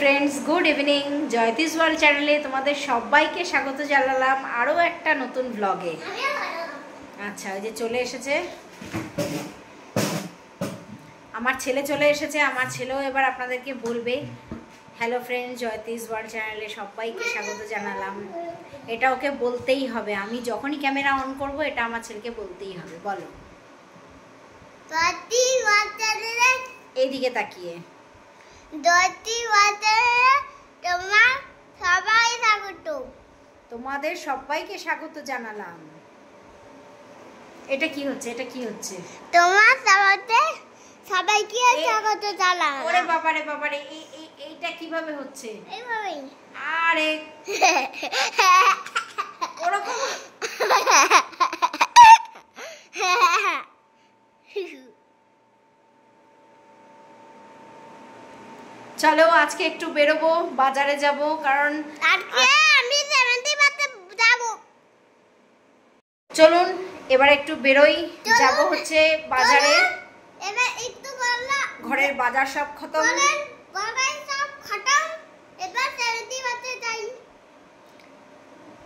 Friends good evening জয়তিস world চ্যানেলে তোমাদের সবাইকে স্বাগত জানালাম আরো একটা নতুন ব্লগে। আচ্ছা ওই যে চলে এসেছে আমার ছেলে, চলে এসেছে আমার ছেলেও এবার আপনাদেরকে বলবে হ্যালো ফ্রেন্ডস জয়তিস ওয়ার্ল্ড চ্যানেলে সবাইকে স্বাগত জানালাম। এটা ওকে বলতেই হবে, আমি যখনই ক্যামেরা অন করব এটা আমার ছেলেকে বলতেই হবে। বলো এইদিকে তাকিয়ে তোমাদের সবাইকে স্বাগত জানালাম। এটা কি হচ্ছে, এটা কি হচ্ছে? তোমার সবাইকে স্বাগত জানালাম। ওরে বাবারে বাবারে, এইটা কিভাবে হচ্ছে? এইভাবেই। আরে ওরকম চলো আজকে একটু বেরোবো, বাজারে যাব, কারণ আজকে আমি 70 বাতে যাব। চলুন এবার একটু বেরোই, যাব হচ্ছে বাজারে। এবার একটু বললা ঘরের বাজার সব খতম, বাজার সব খতম, এবার 70 বাতে যাই।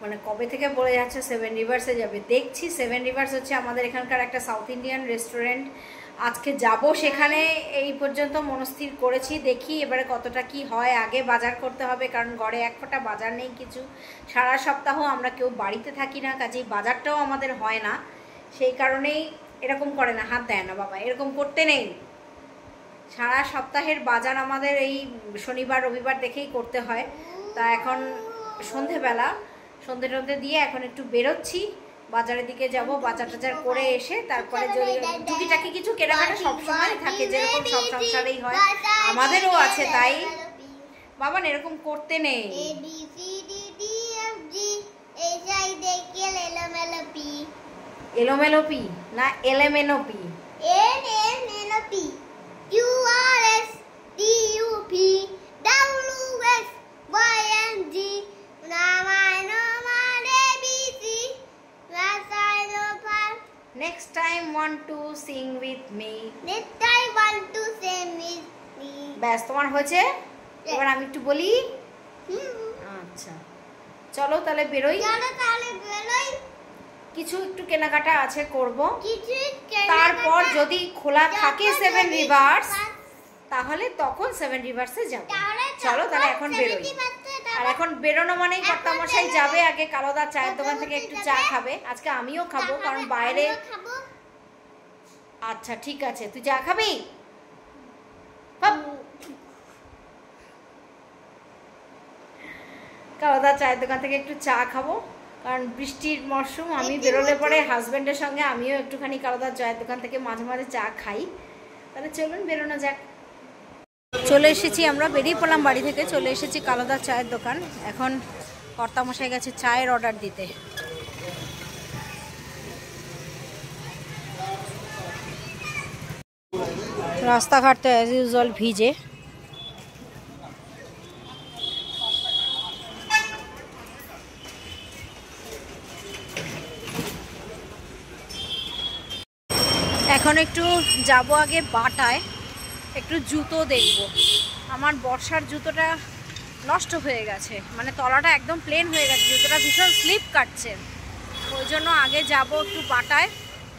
মানে কবে থেকে বলে যাচ্ছে সেভেন রিভার্সে যাবে। দেখছি সেভেন রিভার্স হচ্ছে আমাদের এখানকার একটা সাউথ ইন্ডিয়ান রেস্টুরেন্ট, আজকে যাব সেখানে। এই পর্যন্ত মনস্থির করেছি, দেখি এবারে কতটা কি হয়। আগে বাজার করতে হবে, কারণ ঘরে এক ফোঁটা বাজার নেই কিছু। সারা সপ্তাহ আমরা কেউ বাড়িতে থাকি না, কাজেই বাজারটাও আমাদের হয় না। সেই কারণেই এরকম করে না, হাত দেয় না বাবা, এরকম করতে নেই। সারা সপ্তাহের বাজার আমাদের এই শনিবার রবিবার দেখেই করতে হয়। তা এখন সন্ধেবেলা সন্ধে টন্ধে দিয়ে এখন একটু বেরোচ্ছি, বাজারের দিকে যাব। বাজার টাজার করে এসে তারপরে যদি টুকিটাকি কিছু কেনাকাটা সবসময় থাকে, যেরকম সব সংসারেই হয়, আমাদেরও আছে। তাই বাবা এরকম করতে নেই। এলোমেলো পি না এলেমেনো P? Next time want to sing with me. Next time want to sing with me. ব্যাস তোমার হয়েছে, এবার আমি একটু বলি। আচ্ছা চলো তাহলে বেরোই। চলো তাহলে বেরোই। কিছু একটু কেনাকাটা আছে করব, তারপর যদি খোলা থাকে সেভেন রিভার্স তাহলে তখন সেভেন রিভার্সে যাব। চলো তাহলে এখন বেরোই। আর এখন বেরোনো মানেই কর্তামশাই যাবে আগে কালোদা চায়ের দোকান থেকে একটু চা খাবে। আজকে আমিও খাবো, কারণ বাইরে। আচ্ছা ঠিক আছে, তুই চা খাবি? কালোদা চায়ের দোকান থেকে একটু চা খাবো, কারণ বৃষ্টির মরশুম। আমি বেরোলে পরে হাজব্যান্ডের সঙ্গে আমিও একটুখানি কালোদা চায়ের দোকান থেকে মাঝে মাঝে চা খাই। তাহলে চলুন বেরোনো যাক। চলে এসেছি, আমরা বেরিয়ে পড়লাম বাড়ি থেকে, চলে এসেছি কালোদা চায়ের দোকান। এখন কর্তামশাই গেছে চায়ের অর্ডার দিতে। রাস্তাঘাট তো অ্যাজ ইউজুয়াল ভিজে। এখন একটু যাব আগে বাটায়, একটু জুতো দেখব। আমার বর্ষার জুতোটা নষ্ট হয়ে গেছে, মানে তলাটা একদম প্লেন হয়ে গেছে, জুতোটা ভীষণ স্লিপ কাটছে। ওই জন্য আগে যাব একটু বাটায়,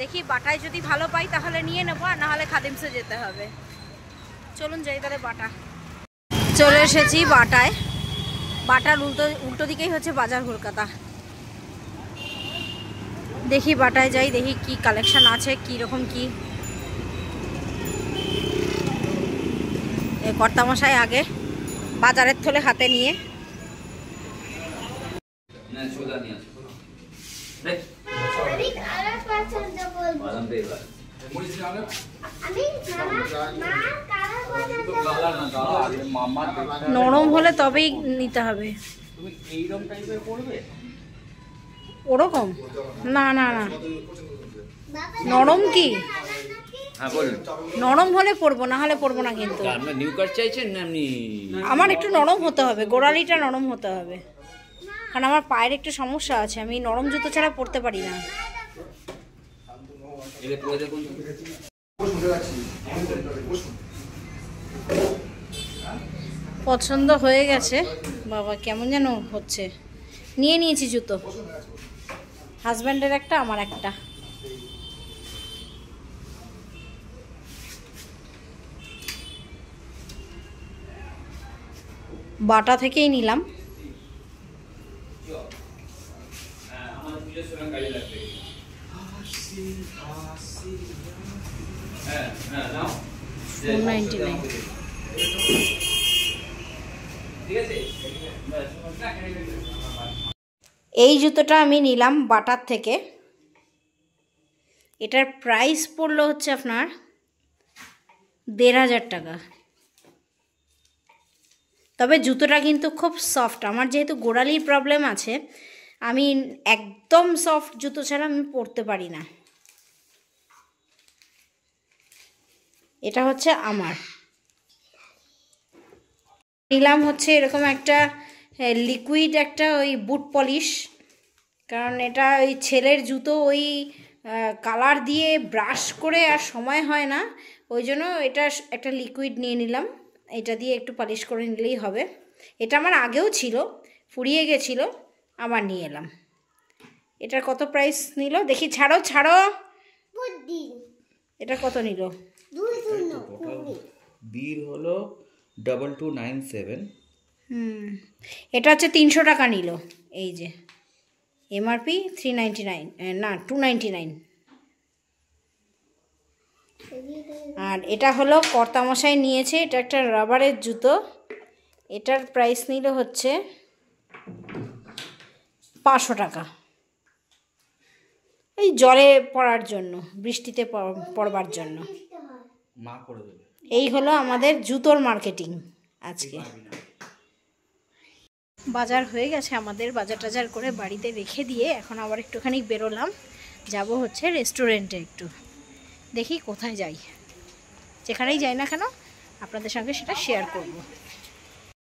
দেখি বাটায় যদি ভালো পাই তাহলে নিয়ে নেবো, আর নাহলে খাদিমসে যেতে হবে। চলুন যাই তাহলে বাটা। চলে এসেছি বাটায়। বাটার উল্টো দিকেই হচ্ছে বাজার কলকাতা। দেখি বাটায় যাই, দেখি কি কালেকশন আছে, কি রকম কি। কর্তামশাই আগে বাজারের থলে হাতে নিয়ে। নরম হলে তবেই নিতে হবে। ওরকম না না না, নরম কি? নরম হলে পরবো, না হলে পরবো না। কিন্তু আমার একটু নরম হতে হবে, গোড়ালিটা নরম হতে হবে, কারণ আমার পায়ের একটু সমস্যা আছে, আমি নরম জুতো ছাড়া পরতে পারি না। পছন্দ হয়ে গেছে। বাবা কেমন যেন হচ্ছে। নিয়ে নিয়েছি জুতো, হাজব্যান্ডের একটা, আমার একটা। বাটা থেকেই নিলাম। এই জুতোটা আমি নিলাম বাটার থেকে। এটার প্রাইস পড়লো হচ্ছে আপনার ১,৫০০ টাকা। তবে জুতোটা কিন্তু খুব সফট। আমার যেহেতু গোড়ালির প্রবলেম আছে, আমি একদম সফট জুতো ছাড়া আমি পরতে পারি না। এটা হচ্ছে আমার নিলাম হচ্ছে এরকম একটা লিকুইড একটা ওই বুট পলিশ, কারণ এটা ওই ছেলের জুতো ওই কালার দিয়ে ব্রাশ করে আর সময় হয় না, ওই জন্য এটা একটা লিকুইড নিয়ে নিলাম। এটা দিয়ে একটু পলিশ করে নিলেই হবে। এটা আমার আগেও ছিল, ফুরিয়ে গেছিলো, আবার নিয়ে এলাম। এটার কত প্রাইস নিল দেখি? ছাড়ো ছাড়ো, এটা কত নিল? বিল হলো 2297। এটা হচ্ছে 300 টাকা নিল। এই যে এমআরপি 399, না 299। আর এটা হলো কর্তামশাই নিয়েছে, এটা একটা রাবারের জুতো। এটার প্রাইস নিল হচ্ছে 500 টাকা। এই জলে পড়ার জন্য, বৃষ্টিতে পড়বার জন্য। এই হলো আমাদের জুতোর মার্কেটিং আজকে। বাজার হয়ে গেছে আমাদের, বাজার টাজার করে বাড়িতে রেখে দিয়ে এখন আবার একটুখানি বেরোলাম, যাব হচ্ছে রেস্টুরেন্টে। একটু দেখি কোথায় যাই, যেখানেই যাই না কেন আপনাদের সঙ্গে সেটা শেয়ার করব।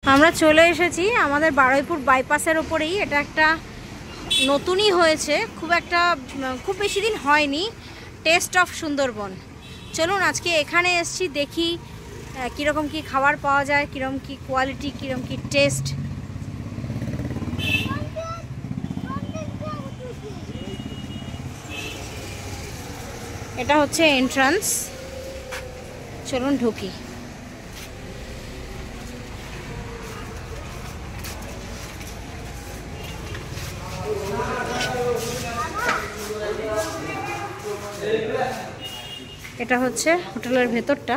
আমরা চলে এসেছি আমাদের বারুইপুর বাইপাসের ওপরেই। এটা একটা নতুনই হয়েছে, খুব বেশি দিন হয়নি, টেস্ট অফ সুন্দরবন। চলুন আজকে এখানে এসছি, দেখি কীরকম কি খাবার পাওয়া যায়, কীরকম কি কোয়ালিটি, কীরকম কি টেস্ট। এটা হচ্ছে এন্ট্রান্স, চলুন ঢুকি। এটা হচ্ছে হোটেলের ভেতরটা।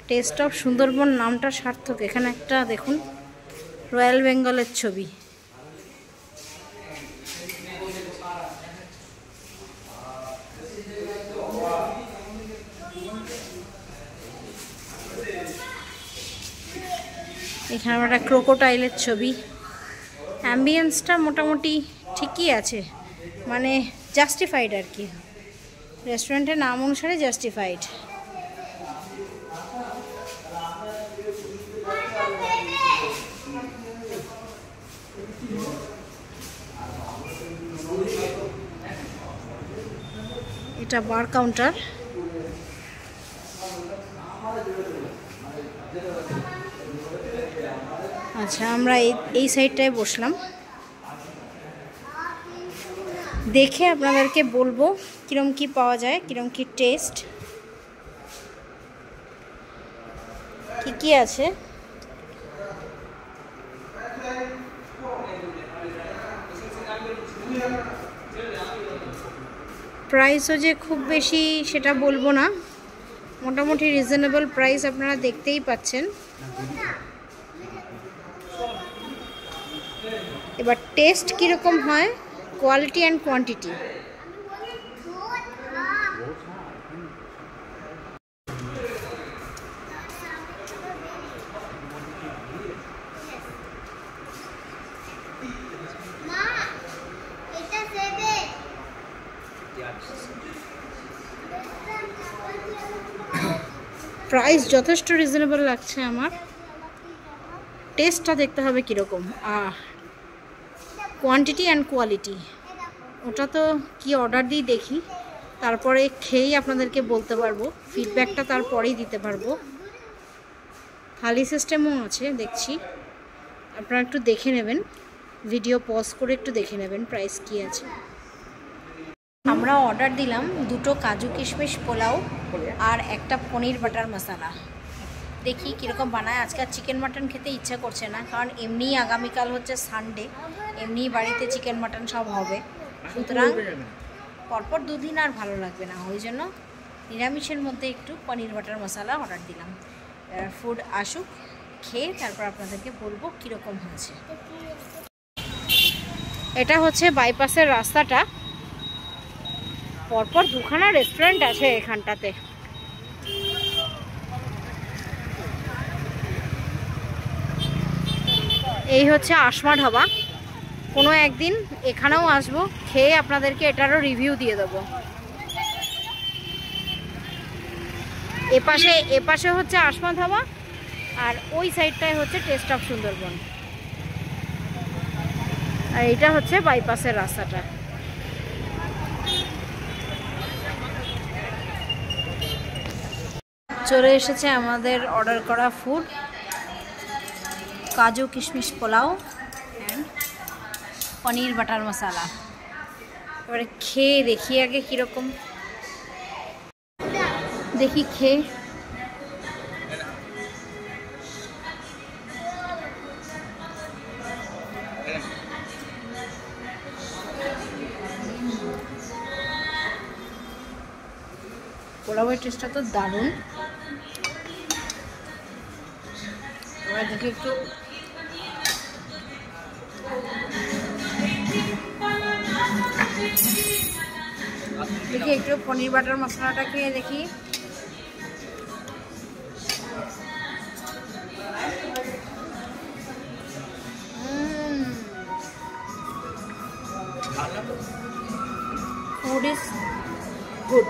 টেস্ট অফ সুন্দরবন নামটা সার্থক। এখানে একটা দেখুন রয়্যাল বেঙ্গলের ছবি। এখানে একটা ক্রোকোডাইলের ছবি। অ্যাম্বিয়েন্সটা মোটামুটি ঠিকই আছে, মানে জাস্টিফাইড আর কি, রেস্টুরেন্টের নাম অনুসারে জাস্টিফাইড। এটা বার কাউন্টার। আচ্ছা, আমরা এই সাইডটায় বসলাম। দেখে আপনাদেরকে বলবো কিরম কি পাওয়া যায়, কিরম কি টেস্ট, কি কি আছে। প্রাইসও যে খুব বেশি সেটা বলবো না, মোটামুটি রিজনেবল প্রাইস আপনারা দেখতেই পাচ্ছেন। এবার টেস্ট কীরকম হয়, কোয়ালিটি অ্যান্ড কোয়ান্টিটি। প্রাইস যথেষ্ট রিজনেবল লাগছে আমার। টেস্টটা দেখতে হবে কীরকম, কোয়ান্টিটি অ্যান্ড কোয়ালিটি। ওটা তো কি অর্ডার দিই দেখি, তারপরে খেয়েই আপনাদেরকে বলতে পারবো, ফিডব্যাকটা তারপরেই দিতে পারবো। থালি সিস্টেমও আছে দেখছি, আপনারা একটু দেখে নেবেন, ভিডিও পজ করে একটু দেখে নেবেন প্রাইস কি আছে। আমরা অর্ডার দিলাম 2টো কাজু কিশমিশ পোলাও আর একটা পনির বাটার মশলা। দেখি কীরকম বানায়। আজকে আর চিকেন মাটন খেতে ইচ্ছা করছে না, কারণ এমনিই আগামীকাল হচ্ছে সানডে, এমনিই বাড়িতে চিকেন মাটন সব হবে, সুতরাং পরপর 2 দিন আর ভালো লাগবে না, ওই জন্য নিরামিষের মধ্যে একটু পনির বাটার মশলা অর্ডার দিলাম। ফুড আসুক, খেয়ে তারপর আপনাদেরকে বলবো কীরকম হয়েছে। এটা হচ্ছে বাইপাসের রাস্তাটা, পরপর 2খানা রেস্টুরেন্ট আছে এখানটাতে। এই হচ্ছে আসমা ধাবা, কোনো একদিন এখানেও আসবো, খেয়ে আপনাদেরকে এটারও রিভিউ দিয়ে দেবো। এপাশে হচ্ছে আসমা ধাবা, আর ওই সাইডটায় হচ্ছে টেস্ট অফ সুন্দরবন, আর এটা হচ্ছে বাইপাসের রাস্তাটা। চলে এসেছে আমাদের অর্ডার করা ফুড, কাজু কিশমিশ পোলাও অ্যান্ড পনির বাটার মশলা। এবারে খেয়ে দেখি আগে কীরকম, দেখি খেয়ে। পোলাওয়ের টেস্টটা তো দারুণ। এবার দেখি একটু পনির বাটার মশলাটা খেয়ে দেখি। Food is good.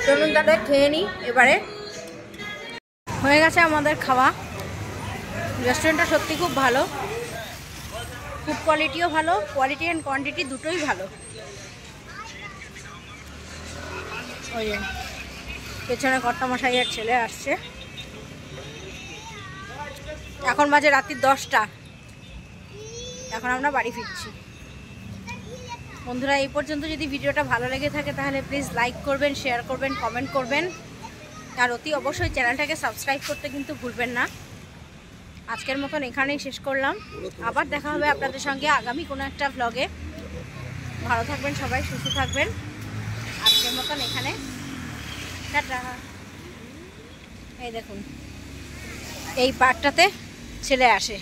চলুন তাহলে খেয়ে নিই। এবারে হয়ে গেছে আমাদের খাওয়া। রেস্টুরেন্টটা সত্যি খুব ভালো, ফুড কোয়ালিটিও ভালো, কোয়ালিটি অ্যান্ড কোয়ান্টিটি দুটোই ভালো। ওই যে পেছনে কর্তামশাইয়ের ছেলে আসছে। এখন বাজে রাত্রি 10টা, এখন আমরা বাড়ি ফিরছি। বন্ধুরা, এই পর্যন্ত যদি ভিডিওটা ভালো লেগে থাকে তাহলে প্লিজ লাইক করবেন, শেয়ার করবেন, কমেন্ট করবেন, আর অতি অবশ্যই চ্যানেলটাকে সাবস্ক্রাইব করতে কিন্তু ভুলবেন না। আজকের মতন এখানেই শেষ করলাম, আবার দেখা হবে আপনাদের সঙ্গে আগামী কোনো একটা ভ্লগে। ভালো থাকবেন সবাই, সুস্থ থাকবেন। আজকের মতন এখানে টাটা। এই দেখুন, এই পার্কটাতে ছেলে আসে।